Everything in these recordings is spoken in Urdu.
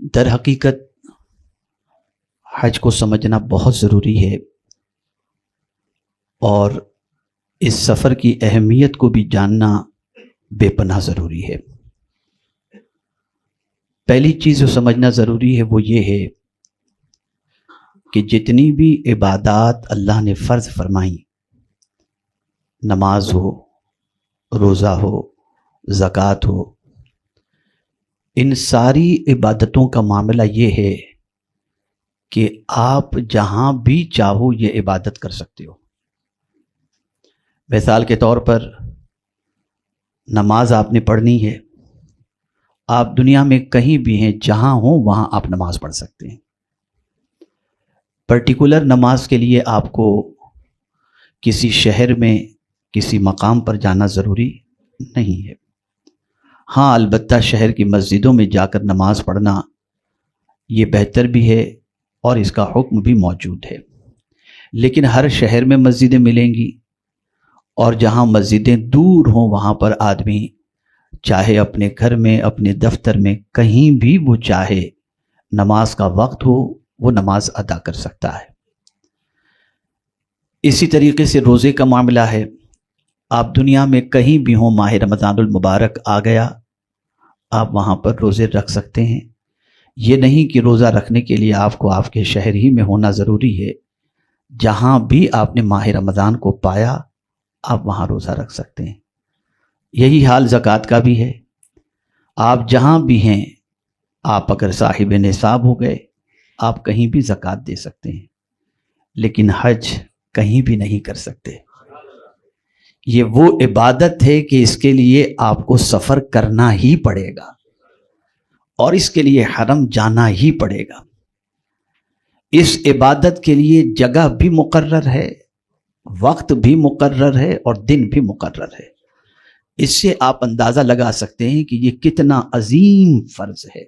در حقیقت حج کو سمجھنا بہت ضروری ہے، اور اس سفر کی اہمیت کو بھی جاننا بے پناہ ضروری ہے۔ پہلی چیز جو سمجھنا ضروری ہے وہ یہ ہے کہ جتنی بھی عبادات اللہ نے فرض فرمائیں، نماز ہو، روزہ ہو، زکوٰۃ ہو، ان ساری عبادتوں کا معاملہ یہ ہے کہ آپ جہاں بھی چاہو یہ عبادت کر سکتے ہو۔ مثال کے طور پر نماز آپ نے پڑھنی ہے، آپ دنیا میں کہیں بھی ہیں، جہاں ہوں وہاں آپ نماز پڑھ سکتے ہیں۔ پرٹیکولر نماز کے لیے آپ کو کسی شہر میں کسی مقام پر جانا ضروری نہیں ہے۔ ہاں البتہ شہر کی مسجدوں میں جا کر نماز پڑھنا یہ بہتر بھی ہے اور اس کا حکم بھی موجود ہے، لیکن ہر شہر میں مسجدیں ملیں گی، اور جہاں مسجدیں دور ہوں وہاں پر آدمی چاہے اپنے گھر میں، اپنے دفتر میں، کہیں بھی وہ چاہے نماز کا وقت ہو وہ نماز ادا کر سکتا ہے۔ اسی طریقے سے روزے کا معاملہ ہے، آپ دنیا میں کہیں بھی ہوں، ماہ رمضان المبارک آ گیا، آپ وہاں پر روزے رکھ سکتے ہیں۔ یہ نہیں کہ روزہ رکھنے کے لیے آپ کو آپ کے شہر ہی میں ہونا ضروری ہے، جہاں بھی آپ نے ماہ رمضان کو پایا آپ وہاں روزہ رکھ سکتے ہیں۔ یہی حال زکوٰۃ کا بھی ہے، آپ جہاں بھی ہیں، آپ اگر صاحب نصاب ہو گئے آپ کہیں بھی زکوٰۃ دے سکتے ہیں، لیکن حج کہیں بھی نہیں کر سکتے۔ یہ وہ عبادت ہے کہ اس کے لیے آپ کو سفر کرنا ہی پڑے گا، اور اس کے لیے حرم جانا ہی پڑے گا۔ اس عبادت کے لیے جگہ بھی مقرر ہے، وقت بھی مقرر ہے، اور دن بھی مقرر ہے۔ اس سے آپ اندازہ لگا سکتے ہیں کہ یہ کتنا عظیم فرض ہے،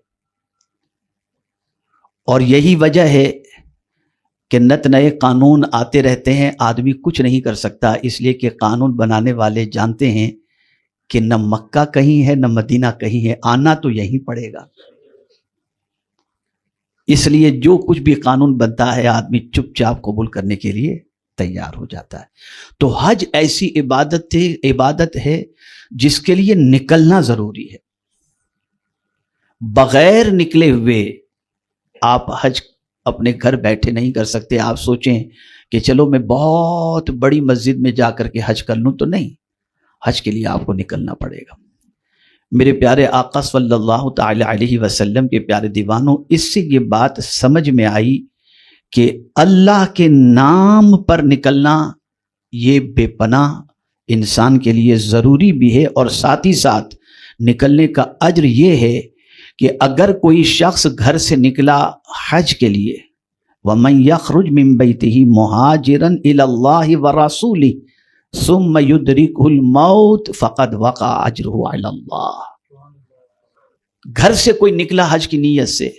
اور یہی وجہ ہے کہ نت نئے قانون آتے رہتے ہیں، آدمی کچھ نہیں کر سکتا، اس لیے کہ قانون بنانے والے جانتے ہیں کہ نہ مکہ کہیں ہے نہ مدینہ کہیں ہے، آنا تو یہیں پڑے گا۔ اس لیے جو کچھ بھی قانون بنتا ہے آدمی چپ چاپ قبول کرنے کے لیے تیار ہو جاتا ہے۔ تو حج ایسی عبادت ہے جس کے لیے نکلنا ضروری ہے۔ بغیر نکلے ہوئے آپ حج اپنے گھر بیٹھے نہیں کر سکتے۔ آپ سوچیں کہ چلو میں بہت بڑی مسجد میں جا کر کے حج کر لوں، تو نہیں، حج کے لیے آپ کو نکلنا پڑے گا۔ میرے پیارے آقا صلی اللہ تعالی علیہ وسلم کے پیارے دیوانوں، اس سے یہ بات سمجھ میں آئی کہ اللہ کے نام پر نکلنا یہ بے پناہ انسان کے لیے ضروری بھی ہے، اور ساتھ ہی ساتھ نکلنے کا اجر یہ ہے کہ اگر کوئی شخص گھر سے نکلا حج کے لیے، وَمَن يَخْرُجْ مِن بَيْتِهِ مُهَاجِرًا إِلَى اللَّهِ وَرَسُولِهِ ثُمَّ يُدْرِكْهُ الْمَوْتُ فَقَدْ وَقَعَ أَجْرُهُ عَلَى اللَّهِ۔ گھر سے کوئی نکلا حج کی نیت سے،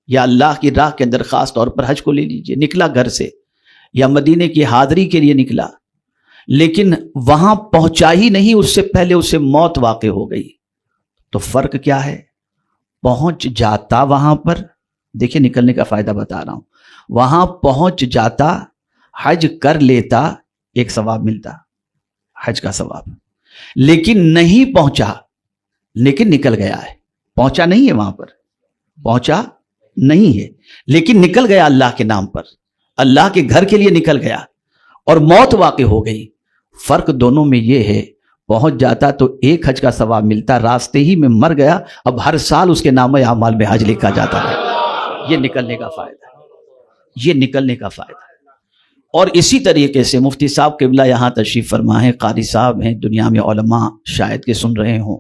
یا اللہ کی راہ کے اندر خاص طور پر حج کو لے لیجئے، نکلا گھر سے یا مدینے کی حاضری کے لیے نکلا، لیکن وہاں پہنچا ہی نہیں، اس سے پہلے اسے موت واقع ہو گئی، تو فرق کیا ہے؟ پہنچ جاتا وہاں پر، دیکھیں نکلنے کا فائدہ بتا رہا ہوں، وہاں پہنچ جاتا، حج کر لیتا، ایک ثواب ملتا، حج کا ثواب، لیکن نہیں پہنچا، لیکن نکل گیا ہے، پہنچا نہیں ہے، وہاں پر پہنچا نہیں ہے، لیکن نکل گیا اللہ کے نام پر، اللہ کے گھر کے لیے نکل گیا، اور موت واقع ہو گئی۔ فرق دونوں میں یہ ہے، پہنچ جاتا تو ایک حج کا ثواب ملتا، راستے ہی میں مر گیا، اب ہر سال اس کے نام اعمال میں حج لکھا جاتا ہے۔ یہ نکلنے کا فائدہ ہے، یہ نکلنے کا فائدہ ہے۔ اور اسی طریقے سے مفتی صاحب قبلہ یہاں تشریف فرما ہیں، قاری صاحب ہیں، دنیا میں علماء شاید کہ سن رہے ہوں،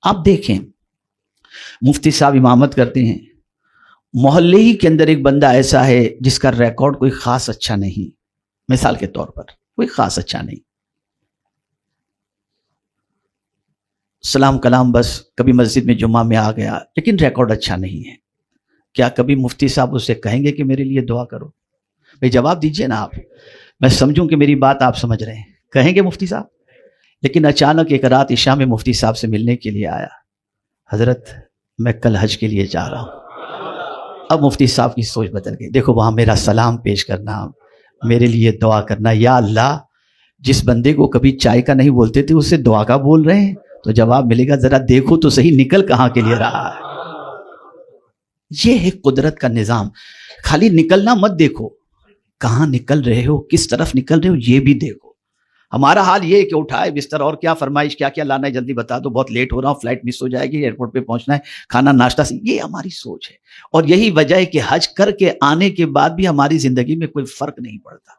آپ دیکھیں مفتی صاحب امامت کرتے ہیں، محلے ہی کے اندر ایک بندہ ایسا ہے جس کا ریکارڈ کوئی خاص اچھا نہیں، مثال کے طور پر کوئی خاص اچھا نہیں، سلام کلام بس کبھی مسجد میں جمعہ میں آ گیا، لیکن ریکارڈ اچھا نہیں ہے، کیا کبھی مفتی صاحب اسے کہیں گے کہ میرے لیے دعا کرو؟ بھئی جواب دیجئے نا آپ، میں سمجھوں کہ میری بات آپ سمجھ رہے ہیں، کہیں گے مفتی صاحب؟ لیکن اچانک ایک رات عشاء میں مفتی صاحب سے ملنے کے لیے آیا، حضرت میں کل حج کے لیے جا رہا ہوں، اب مفتی صاحب کی سوچ بدل گئی. دیکھو وہاں میرا سلام پیش کرنا, میرے لیے دعا کرنا, یا اللہ جس بندے کو کبھی چائے کا نہیں بولتے تھے اسے دعا کا بول رہے ہیں, تو جواب ملے گا ذرا دیکھو تو صحیح نکل کہاں کے لیے رہا ہے. یہ ہے قدرت کا نظام. خالی نکلنا مت دیکھو, کہاں نکل رہے ہو, کس طرف نکل رہے ہو یہ بھی دیکھو. ہمارا حال یہ ہے کہ اٹھائے بستر اور کیا فرمائش, کیا کیا لانا ہے جلدی بتا دو, بہت لیٹ ہو رہا ہوں, فلائٹ مس ہو جائے گی, ایئرپورٹ پہ پہنچنا ہے, کھانا ناشتہ سے. یہ ہماری سوچ ہے, اور یہی وجہ ہے کہ حج کر کے آنے کے بعد بھی ہماری زندگی میں کوئی فرق نہیں پڑتا.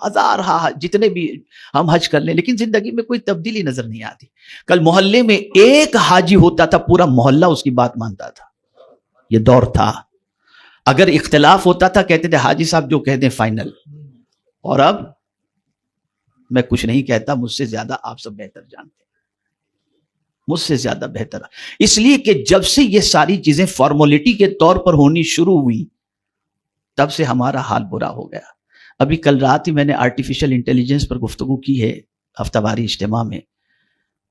ہزار جتنے بھی ہم حج کر لیں لیکن زندگی میں کوئی تبدیلی نظر نہیں آتی. کل محلے میں ایک حاجی ہوتا تھا, پورا محلہ اس کی بات مانتا تھا. یہ دور تھا. اگر اختلاف ہوتا تھا کہتے تھے حاجی صاحب جو کہہ دیں فائنل. اور اب میں کچھ نہیں کہتا, مجھ سے زیادہ آپ سب بہتر جانتے ہیں, مجھ سے زیادہ بہتر. اس لیے کہ جب سے یہ ساری چیزیں فارمولیٹی کے طور پر ہونی شروع ہوئی تب سے ہمارا حال برا ہو گیا. ابھی کل رات ہی میں نے آرٹیفیشل انٹیلیجنس پر گفتگو کی ہے ہفتہ واری اجتماع میں.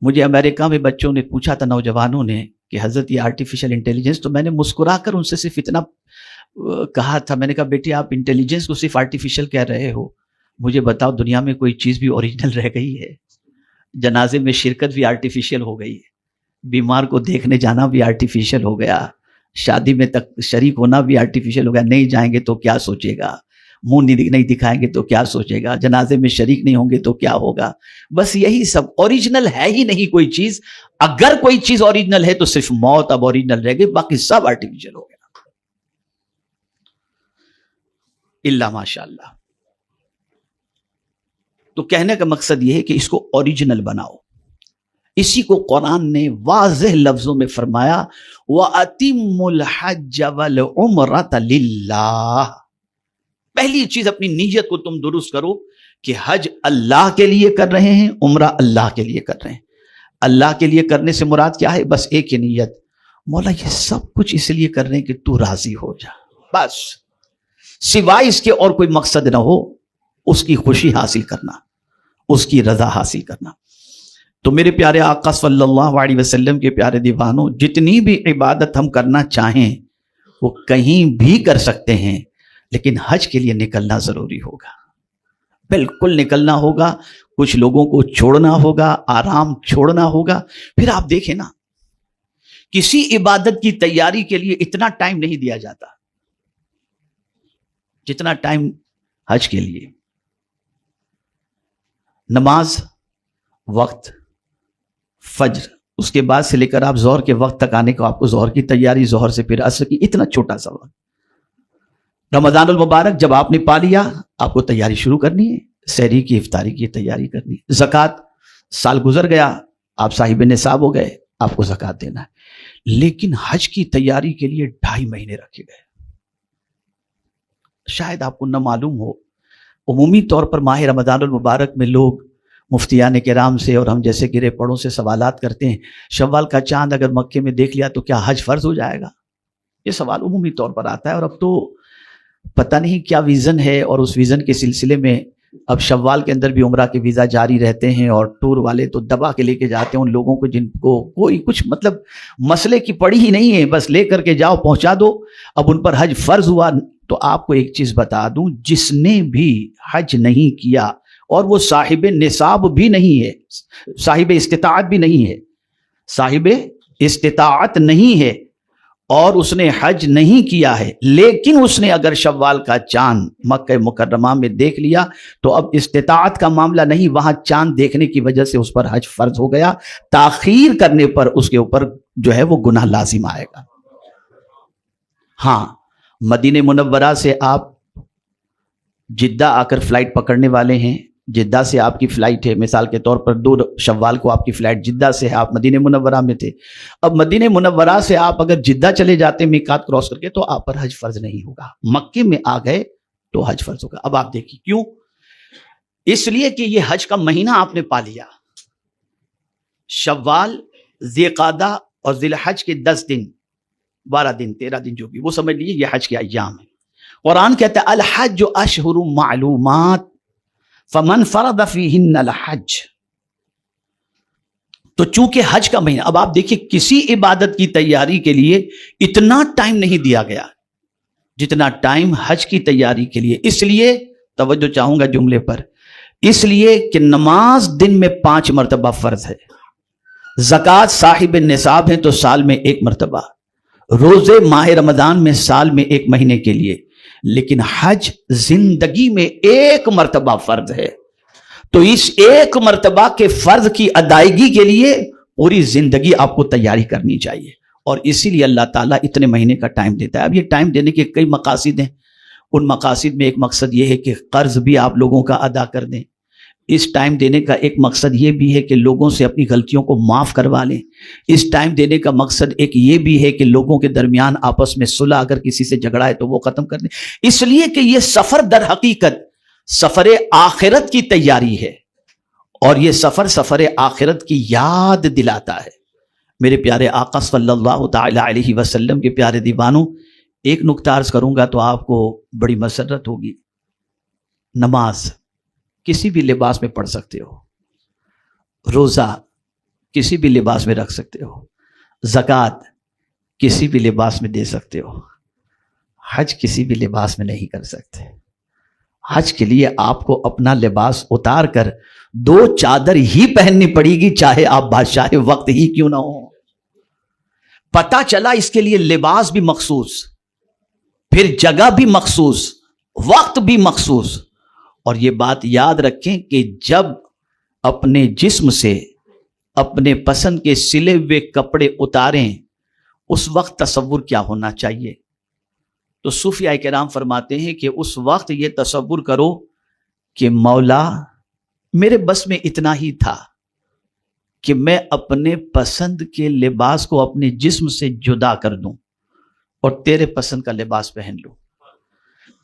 مجھے امریکہ میں بچوں نے پوچھا تھا, نوجوانوں نے, کہ حضرت یہ آرٹیفیشل انٹیلیجنس, تو میں نے مسکرا کر ان سے صرف اتنا کہا تھا, میں نے کہا بیٹے آپ انٹیلیجنس کو صرف آرٹیفیشل کہہ رہے ہو, مجھے بتاؤ دنیا میں کوئی چیز بھی اوریجنل رہ گئی ہے؟ جنازے میں شرکت بھی آرٹیفیشل ہو گئی ہے, بیمار کو دیکھنے جانا بھی آرٹیفیشل ہو گیا, شادی میں تک شریک ہونا بھی آرٹیفیشل ہو گیا. نہیں جائیں گے تو کیا سوچے گا, منہ نہیں دکھائیں گے تو کیا سوچے گا, جنازے میں شریک نہیں ہوں گے تو کیا ہوگا. بس یہی سب. اوریجنل ہے ہی نہیں کوئی چیز. اگر کوئی چیز اوریجنل ہے تو صرف موت اب اوریجنل رہ گئی, باقی سب آرٹیفیشل ہو گیا. الا ماشاء اللہ. تو کہنے کا مقصد یہ ہے کہ اس کو اوریجنل بناؤ. اسی کو قرآن نے واضح لفظوں میں فرمایا, وَأَتِمُّ الْحَجَّ وَالْعُمْرَةَ لِلَّهِ. پہلی چیز اپنی نیت کو تم درست کرو کہ حج اللہ کے لیے کر رہے ہیں, عمرہ اللہ کے لیے کر رہے ہیں. اللہ کے لیے کرنے سے مراد کیا ہے؟ بس ایک ہی نیت, مولا یہ سب کچھ اس لیے کر رہے ہیں کہ تو راضی ہو جا, بس. سوائے اس کے اور کوئی مقصد نہ ہو, اس کی خوشی حاصل کرنا, اس کی رضا حاصل کرنا. تو میرے پیارے آقا صلی اللہ علیہ وسلم کے پیارے دیوانوں, جتنی بھی عبادت ہم کرنا چاہیں وہ کہیں بھی کر سکتے ہیں, لیکن حج کے لیے نکلنا ضروری ہوگا, بالکل نکلنا ہوگا. کچھ لوگوں کو چھوڑنا ہوگا, آرام چھوڑنا ہوگا. پھر آپ دیکھیں نا, کسی عبادت کی تیاری کے لیے اتنا ٹائم نہیں دیا جاتا جتنا ٹائم حج کے لیے. نماز وقت فجر, اس کے بعد سے لے کر آپ ظہر کے وقت تک آنے کو آپ کو ظہر کی تیاری, ظہر سے پھر عصر کی, اتنا چھوٹا سا وقت. رمضان المبارک جب آپ نے پا لیا, آپ کو تیاری شروع کرنی ہے, سحری کی افطاری کی تیاری کرنی ہے. زکوٰۃ, سال گزر گیا, آپ صاحب نصاب ہو گئے, آپ کو زکوٰۃ دینا ہے. لیکن حج کی تیاری کے لیے 2.5 مہینے رکھے گئے. شاید آپ کو نہ معلوم ہو, عمومی طور پر ماہ رمضان المبارک میں لوگ مفتیان کرام سے اور ہم جیسے گرے پڑوں سے سوالات کرتے ہیں, شوال کا چاند اگر مکے میں دیکھ لیا تو کیا حج فرض ہو جائے گا؟ یہ سوال عمومی طور پر آتا ہے. اور اب تو پتہ نہیں کیا ویژن ہے, اور اس ویژن کے سلسلے میں اب شوال کے اندر بھی عمرہ کے ویزا جاری رہتے ہیں, اور ٹور والے تو دبا کے لے کے جاتے ہیں ان لوگوں کو جن کو کوئی کچھ مطلب مسئلے کی پڑی ہی نہیں ہے, بس لے کر کے جاؤ پہنچا دو. اب ان پر حج فرض ہوا. تو آپ کو ایک چیز بتا دوں, جس نے بھی حج نہیں کیا اور وہ صاحب نصاب بھی نہیں ہے, صاحب استطاعت بھی نہیں ہے, صاحب استطاعت نہیں ہے, اور اس نے حج نہیں کیا ہے, لیکن اس نے اگر شوال کا چاند مکہ مکرمہ میں دیکھ لیا تو اب استطاعت کا معاملہ نہیں, وہاں چاند دیکھنے کی وجہ سے اس پر حج فرض ہو گیا. تاخیر کرنے پر اس کے اوپر جو ہے وہ گناہ لازم آئے گا. ہاں, مدینہ منورہ سے آپ جدہ آ کر فلائٹ پکڑنے والے ہیں, جدہ سے آپ کی فلائٹ ہے, مثال کے طور پر 2 شوال کو آپ کی فلائٹ جدہ سے ہے, آپ مدینہ منورہ میں تھے. اب مدینہ منورہ سے آپ اگر جدہ چلے جاتے میقات کراس کر کے تو آپ پر حج فرض نہیں ہوگا. مکے میں آ گئے تو حج فرض ہوگا. اب آپ دیکھیے کیوں, اس لیے کہ یہ حج کا مہینہ آپ نے پا لیا. شوال, ذی قعدہ اور ذی الحج کے 10 دن 12 دن 13 دن جو بھی, وہ سمجھ لیجیے یہ حج کے ایام ہیں. قرآن کہتا ہے الحج اشہر معلومات فمن فرض فیہن الحج. تو چونکہ حج کا مہینہ, اب آپ دیکھیے کسی عبادت کی تیاری کے لیے اتنا ٹائم نہیں دیا گیا. جتنا ٹائم حج کی تیاری کے لیے. اس لیے توجہ چاہوں گا جملے پر، اس لیے کہ نماز دن میں 5 مرتبہ فرض ہے، زکوٰۃ صاحب نصاب ہیں تو سال میں 1 مرتبہ، روزے ماہ رمضان میں سال میں 1 مہینے کے لیے، لیکن حج زندگی میں 1 مرتبہ فرض ہے. تو اس 1 مرتبہ کے فرض کی ادائیگی کے لیے پوری زندگی آپ کو تیاری کرنی چاہیے، اور اسی لیے اللہ تعالیٰ اتنے مہینے کا ٹائم دیتا ہے. اب یہ ٹائم دینے کے کئی مقاصد ہیں، ان مقاصد میں ایک مقصد یہ ہے کہ قرض بھی آپ لوگوں کا ادا کر دیں. اس ٹائم دینے کا ایک مقصد یہ بھی ہے کہ لوگوں سے اپنی غلطیوں کو معاف کروا لیں. اس ٹائم دینے کا مقصد ایک یہ بھی ہے کہ لوگوں کے درمیان آپس میں صلح، اگر کسی سے جھگڑا ہے تو وہ ختم کر دیں. اس لیے کہ یہ سفر در حقیقت سفر آخرت کی تیاری ہے، اور یہ سفر آخرت کی یاد دلاتا ہے. میرے پیارے آقا صلی اللہ تعالی علیہ وسلم کے پیارے دیوانوں، ایک نکتہ عرض کروں گا تو آپ کو بڑی مسرت ہوگی. نماز کسی بھی لباس میں پڑھ سکتے ہو، روزہ کسی بھی لباس میں رکھ سکتے ہو، زکوٰۃ کسی بھی لباس میں دے سکتے ہو، حج کسی بھی لباس میں نہیں کر سکتے. حج کے لیے آپ کو اپنا لباس اتار کر 2 چادر ہی پہننی پڑے گی، چاہے آپ بادشاہ وقت ہی کیوں نہ ہو. پتہ چلا اس کے لیے لباس بھی مخصوص، پھر جگہ بھی مخصوص، وقت بھی مخصوص. اور یہ بات یاد رکھیں کہ جب اپنے جسم سے اپنے پسند کے سلے ہوئے کپڑے اتاریں اس وقت تصور کیا ہونا چاہیے. تو صوفیاء کرام فرماتے ہیں کہ اس وقت یہ تصور کرو کہ مولا میرے بس میں اتنا ہی تھا کہ میں اپنے پسند کے لباس کو اپنے جسم سے جدا کر دوں اور تیرے پسند کا لباس پہن لوں.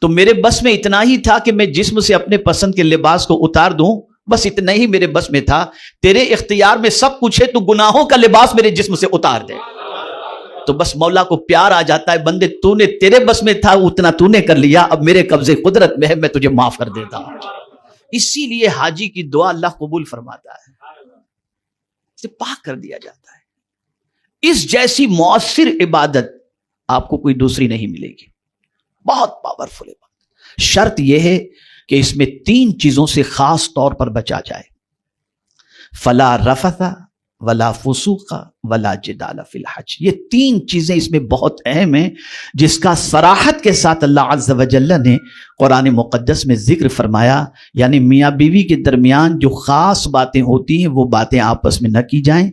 تو میرے بس میں اتنا ہی تھا کہ میں جسم سے اپنے پسند کے لباس کو اتار دوں، بس اتنا ہی میرے بس میں تھا. تیرے اختیار میں سب کچھ ہے، تو گناہوں کا لباس میرے جسم سے اتار دے. تو بس مولا کو پیار آ جاتا ہے، بندے تو نے تیرے بس میں تھا اتنا تو نے کر لیا، اب میرے قبضے قدرت میں ہے، میں تجھے معاف کر دیتا ہوں. اسی لیے حاجی کی دعا اللہ قبول فرماتا ہے، اسے پاک کر دیا جاتا ہے. اس جیسی مؤثر عبادت آپ کو کوئی دوسری نہیں ملے گی، بہت پاورفل عبادت. شرط یہ ہے کہ اس میں 3 چیزوں سے خاص طور پر بچا جائے. فلا رفث ولا فسوق ولا جدال فی الحج. یہ 3 چیزیں اس میں بہت اہم ہیں، جس کا صراحت کے ساتھ اللہ عز و جل نے قرآن مقدس میں ذکر فرمایا. یعنی میاں بیوی کے درمیان جو خاص باتیں ہوتی ہیں وہ باتیں آپس میں نہ کی جائیں،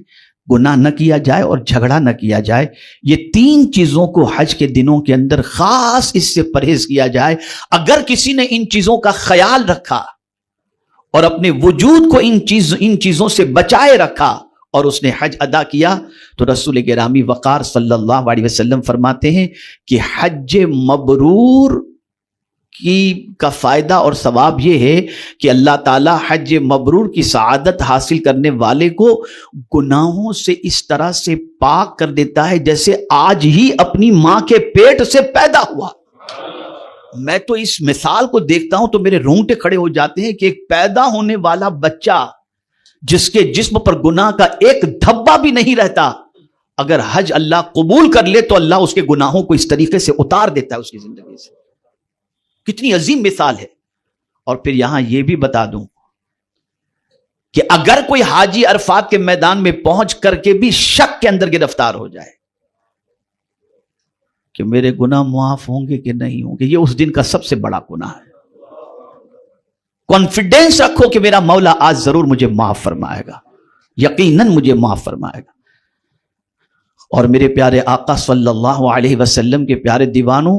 گناہ نہ کیا جائے اور جھگڑا نہ کیا جائے. یہ 3 چیزوں کو حج کے دنوں کے اندر خاص اس سے پرہیز کیا جائے. اگر کسی نے ان چیزوں کا خیال رکھا اور اپنے وجود کو ان چیزوں سے بچائے رکھا اور اس نے حج ادا کیا، تو رسول گرامی وقار صلی اللہ علیہ وسلم فرماتے ہیں کہ حج مبرور کا فائدہ اور ثواب یہ ہے کہ اللہ تعالیٰ حج مبرور کی سعادت حاصل کرنے والے کو گناہوں سے اس طرح سے پاک کر دیتا ہے جیسے آج ہی اپنی ماں کے پیٹ سے پیدا ہوا. میں تو اس مثال کو دیکھتا ہوں تو میرے رونگٹے کھڑے ہو جاتے ہیں کہ ایک پیدا ہونے والا بچہ جس کے جسم پر گناہ کا ایک دھبا بھی نہیں رہتا، اگر حج اللہ قبول کر لے تو اللہ اس کے گناہوں کو اس طریقے سے اتار دیتا ہے اس کی زندگی سے. کتنی عظیم مثال ہے. اور پھر یہاں یہ بھی بتا دوں کہ اگر کوئی حاجی عرفات کے میدان میں پہنچ کر کے بھی شک کے اندر گرفتار ہو جائے کہ میرے گناہ معاف ہوں گے کہ نہیں ہوں گے، یہ اس دن کا سب سے بڑا گناہ ہے. کانفیڈنس رکھو کہ میرا مولا آج ضرور مجھے معاف فرمائے گا، یقیناً مجھے معاف فرمائے گا. اور میرے پیارے آقا صلی اللہ علیہ وسلم کے پیارے دیوانوں،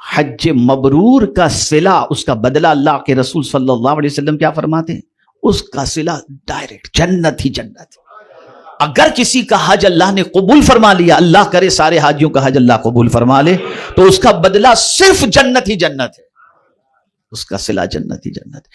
حج مبرور کا صلہ، اس کا بدلہ اللہ کے رسول صلی اللہ علیہ وسلم کیا فرماتے ہیں؟ اس کا صلہ ڈائریکٹ جنت ہی جنت. اگر کسی کا حج اللہ نے قبول فرما لیا، اللہ کرے سارے حاجیوں کا حج اللہ قبول فرما لے، تو اس کا بدلہ صرف جنت ہی جنت ہے، اس کا صلہ جنت ہی جنت ہے.